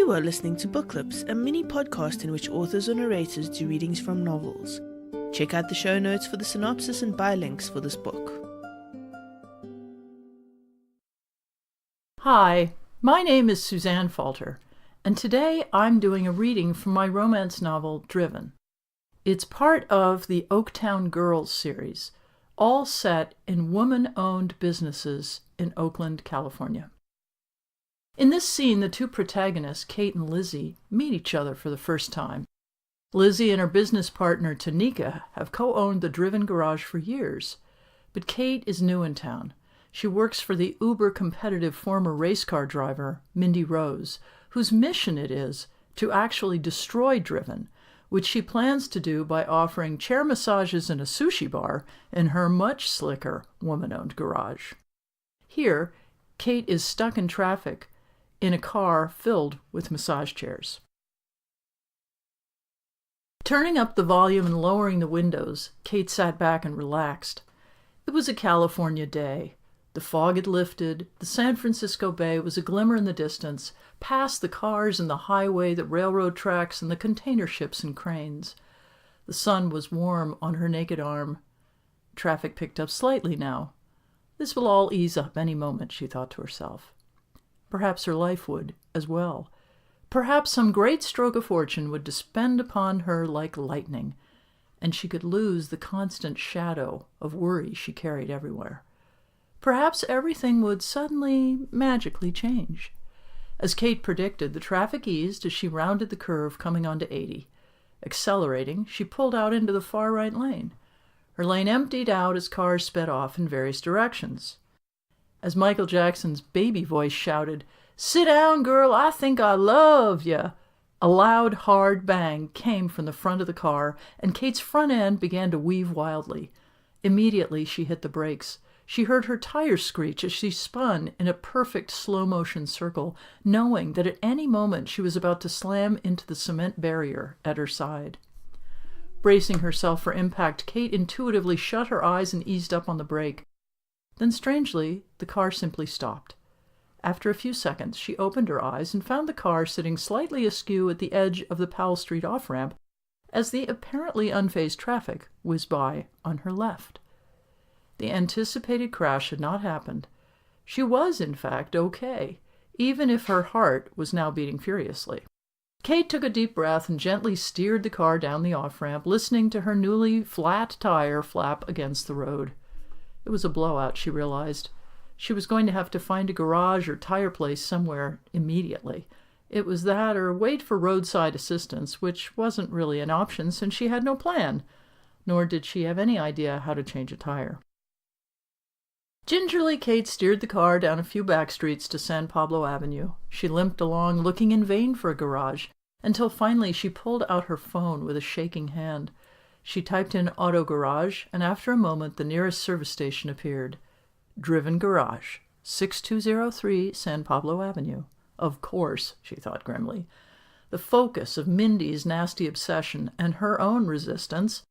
You are listening to Book Clips, a mini podcast in which authors or narrators do readings from novels. Check out the show notes for the synopsis and buy links for this book. Hi, my name is Suzanne Falter, and today I'm doing a reading from my romance novel, Driven. It's part of the Oaktown Girls series, all set in woman-owned businesses in Oakland, California. In this scene, the two protagonists, Kate and Lizzy, meet each other for the first time. Lizzy and her business partner, Tanika, have co-owned the Driven garage for years, but Kate is new in town. She works for the uber-competitive former race car driver, Mindy Rose, whose mission it is to actually destroy Driven, which she plans to do by offering chair massages in a sushi bar in her much slicker woman-owned garage. Here, Kate is stuck in traffic in a car filled with massage chairs. Turning up the volume and lowering the windows, Kate sat back and relaxed. It was a California day. The fog had lifted, the San Francisco Bay was a glimmer in the distance, past the cars and the highway, the railroad tracks, and the container ships and cranes. The sun was warm on her naked arm. Traffic picked up slightly now. This will all ease up any moment, she thought to herself. Perhaps her life would, as well. Perhaps some great stroke of fortune would descend upon her like lightning, and she could lose the constant shadow of worry she carried everywhere. Perhaps everything would suddenly, magically change. As Kate predicted, the traffic eased as she rounded the curve coming onto 80. Accelerating, she pulled out into the far right lane. Her lane emptied out as cars sped off in various directions. As Michael Jackson's baby voice shouted, "Sit down, girl, I think I love ya," a loud, hard bang came from the front of the car, and Kate's front end began to weave wildly. Immediately she hit the brakes. She heard her tires screech as she spun in a perfect slow-motion circle, knowing that at any moment she was about to slam into the cement barrier at her side. Bracing herself for impact, Kate intuitively shut her eyes and eased up on the brake. Then, strangely, the car simply stopped. After a few seconds, she opened her eyes and found the car sitting slightly askew at the edge of the Powell Street off-ramp as the apparently unfazed traffic whizzed by on her left. The anticipated crash had not happened. She was, in fact, okay, even if her heart was now beating furiously. Kate took a deep breath and gently steered the car down the off-ramp, listening to her newly flat tire flap against the road. It was a blowout, she realized. She was going to have to find a garage or tire place somewhere immediately. It was that or wait for roadside assistance, which wasn't really an option since she had no plan, nor did she have any idea how to change a tire. Gingerly, Kate steered the car down a few back streets to San Pablo Avenue. She limped along, looking in vain for a garage, until finally she pulled out her phone with a shaking hand. She typed in auto garage, and after a moment the nearest service station appeared. Driven Garage, 6203 San Pablo Avenue. Of course, she thought grimly. The focus of Mindy's nasty obsession and her own resistance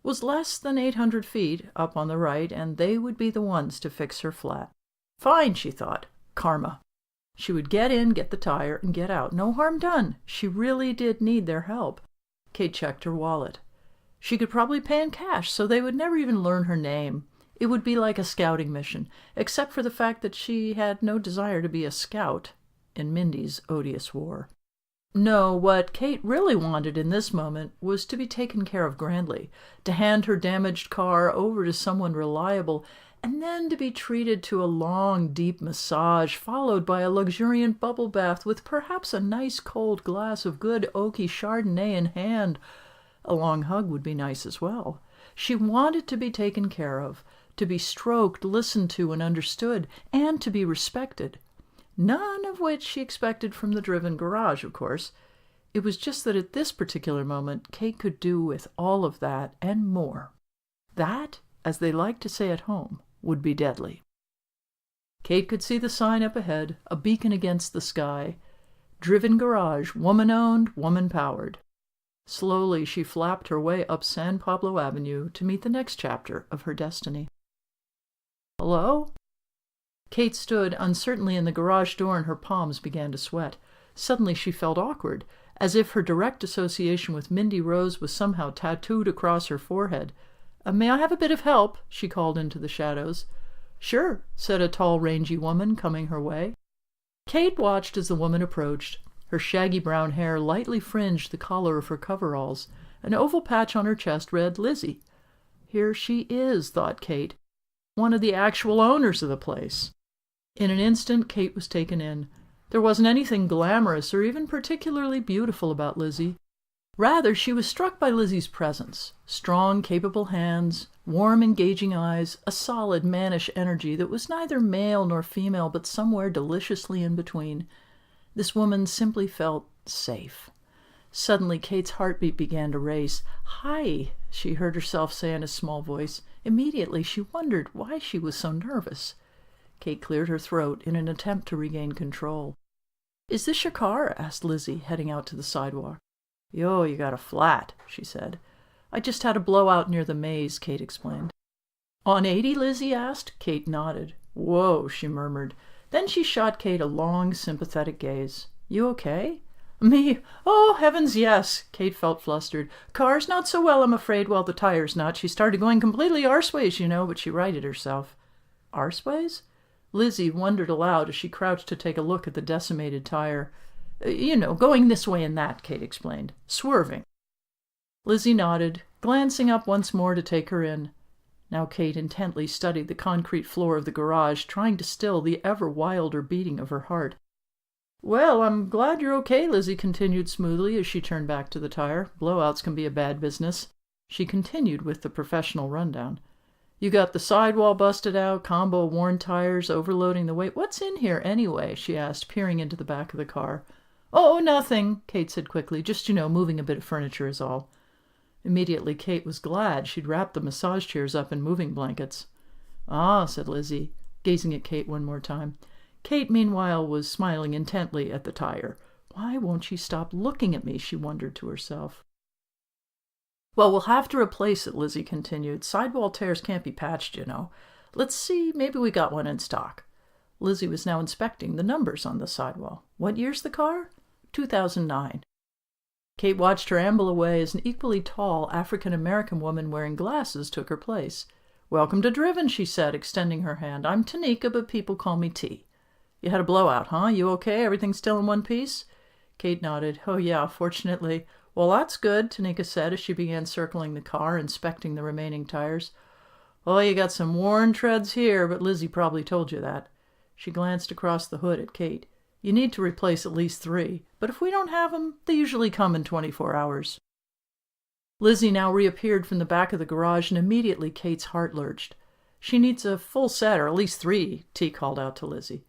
was less than 800 feet up on the right, and they would be the ones to fix her flat. Fine, she thought. Karma. She would get in, get the tire, and get out. No harm done. She really did need their help. Kate checked her wallet. She could probably pay in cash, so they would never even learn her name. It would be like a scouting mission, except for the fact that she had no desire to be a scout in Mindy's odious war. No, what Kate really wanted in this moment was to be taken care of grandly, to hand her damaged car over to someone reliable, and then to be treated to a long, deep massage, followed by a luxuriant bubble bath with perhaps a nice cold glass of good oaky Chardonnay in hand. A long hug would be nice as well. She wanted to be taken care of, to be stroked, listened to, and understood, and to be respected. None of which she expected from the Driven garage, of course. It was just that at this particular moment, Kate could do with all of that and more. That, as they like to say at home, would be deadly. Kate could see the sign up ahead, a beacon against the sky. Driven Garage, woman-owned, woman-powered. Slowly she flapped her way up San Pablo Avenue to meet the next chapter of her destiny. "Hello?" Kate stood uncertainly in the garage door and her palms began to sweat. Suddenly she felt awkward, as if her direct association with Mindy Rose was somehow tattooed across her forehead. May I have a bit of help?" she called into the shadows. "Sure," said a tall, rangy woman coming her way. Kate watched as the woman approached. Her shaggy brown hair lightly fringed the collar of her coveralls. An oval patch on her chest read Lizzy. Here she is, thought Kate, one of the actual owners of the place. In an instant, Kate was taken in. There wasn't anything glamorous or even particularly beautiful about Lizzy. Rather, she was struck by Lizzy's presence. Strong, capable hands, warm, engaging eyes, a solid, mannish energy that was neither male nor female, but somewhere deliciously in between. This woman simply felt safe. Suddenly, Kate's heartbeat began to race. "Hi," she heard herself say in a small voice. Immediately, she wondered why she was so nervous. Kate cleared her throat in an attempt to regain control. "Is this your car?" asked Lizzy, heading out to the sidewalk. "Yo, you got a flat," she said. "I just had a blowout near the maze," Kate explained. "On 80, Lizzy asked. Kate nodded. "Whoa," she murmured. Then she shot Kate a long, sympathetic gaze. "You okay?" "Me? Oh, heavens, yes." Kate felt flustered. "Car's not so well, I'm afraid. Well, the tire's not. She started going completely arseways, you know, but she righted herself." "Arseways?" Lizzy wondered aloud as she crouched to take a look at the decimated tire. "You know, going this way and that," Kate explained. "Swerving." Lizzy nodded, glancing up once more to take her in. Now Kate intently studied the concrete floor of the garage, trying to still the ever wilder beating of her heart. "Well, I'm glad you're okay," Lizzy continued smoothly as she turned back to the tire. "Blowouts can be a bad business." She continued with the professional rundown. "You got the sidewall busted out, combo worn tires, overloading the weight. What's in here, anyway?" she asked, peering into the back of the car. "Oh, nothing," Kate said quickly. "Just, moving a bit of furniture is all." Immediately, Kate was glad she'd wrapped the massage chairs up in moving blankets. "Ah," said Lizzy, gazing at Kate one more time. Kate, meanwhile, was smiling intently at the tire. "Why won't she stop looking at me?" she wondered to herself. "Well, we'll have to replace it," Lizzy continued. "Sidewall tears can't be patched, Let's see, maybe we got one in stock." Lizzy was now inspecting the numbers on the sidewall. "What year's the car?" 2009. Kate watched her amble away as an equally tall African-American woman wearing glasses took her place. "Welcome to Driven," she said, extending her hand. "I'm Tanika, but people call me T. You had a blowout, huh? You okay? Everything still in one piece?" Kate nodded. "Oh, yeah, fortunately." "Well, that's good," Tanika said as she began circling the car, inspecting the remaining tires. "Oh, you got some worn treads here, but Lizzy probably told you that." She glanced across the hood at Kate. "You need to replace at least 3, but if we don't have them, they usually come in 24 hours. Lizzy now reappeared from the back of the garage, and immediately Kate's heart lurched. "She needs a full set, or at least 3, T called out to Lizzy.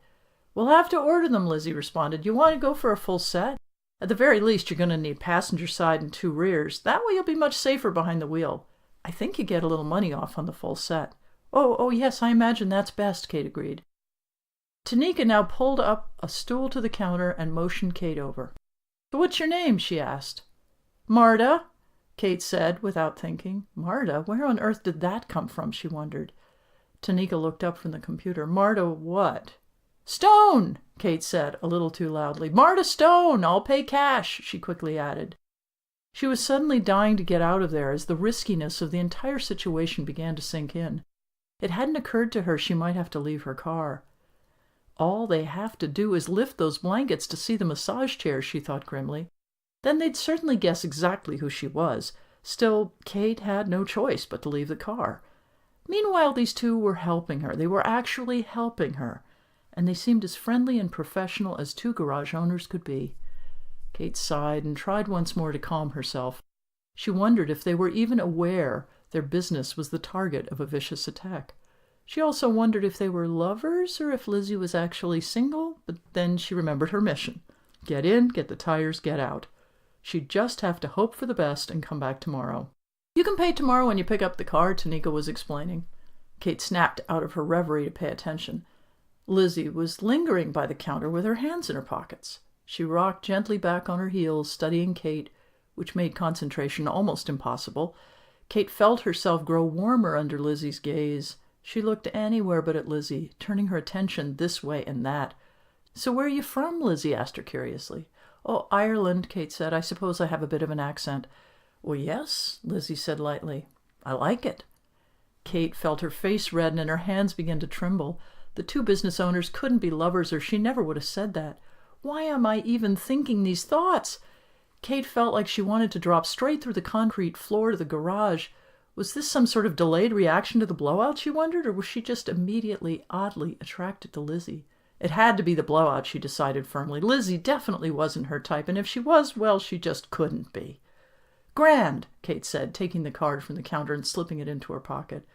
"We'll have to order them," Lizzy responded. "You want to go for a full set? At the very least, you're going to need passenger side and 2 rears. That way you'll be much safer behind the wheel. I think you get a little money off on the full set." Oh, yes, I imagine that's best," Kate agreed. Tanika now pulled up a stool to the counter and motioned Kate over. "So what's your name?" she asked. "Marta," Kate said without thinking. Marta? Where on earth did that come from, she wondered. Tanika looked up from the computer. "Marta what?" "Stone," Kate said, a little too loudly. "Marta Stone. I'll pay cash," she quickly added. She was suddenly dying to get out of there as the riskiness of the entire situation began to sink in. It hadn't occurred to her she might have to leave her car. "All they have to do is lift those blankets to see the massage chairs," she thought grimly. Then they'd certainly guess exactly who she was. Still, Kate had no choice but to leave the car. Meanwhile, these two were helping her. They were actually helping her. And they seemed as friendly and professional as 2 garage owners could be. Kate sighed and tried once more to calm herself. She wondered if they were even aware their business was the target of a vicious attack. She also wondered if they were lovers or if Lizzy was actually single, but then she remembered her mission. Get in, get the tires, get out. She'd just have to hope for the best and come back tomorrow. "You can pay tomorrow when you pick up the car," Tanika was explaining. Kate snapped out of her reverie to pay attention. Lizzy was lingering by the counter with her hands in her pockets. She rocked gently back on her heels, studying Kate, which made concentration almost impossible. Kate felt herself grow warmer under Lizzy's gaze. She looked anywhere but at Lizzy, turning her attention this way and that. "So where are you from?" Lizzy asked her curiously. "Oh, Ireland," Kate said. "I suppose I have a bit of an accent." "Well, yes," Lizzy said lightly. "I like it." Kate felt her face redden and her hands begin to tremble. The two business owners couldn't be lovers, or she never would have said that. Why am I even thinking these thoughts? Kate felt like she wanted to drop straight through the concrete floor to the garage. Was this some sort of delayed reaction to the blowout, she wondered, or was she just immediately, oddly attracted to Lizzy? It had to be the blowout, she decided firmly. Lizzy definitely wasn't her type, and if she was, well, she just couldn't be. "Grand," Kate said, taking the card from the counter and slipping it into her pocket.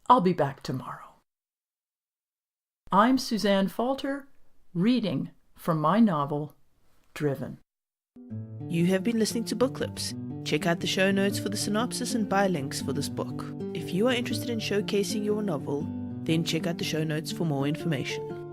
"I'll be back tomorrow." I'm Suzanne Falter, reading from my novel, Driven. You have been listening to Book Clips. Check out the show notes for the synopsis and buy links for this book. If you are interested in showcasing your novel, then check out the show notes for more information.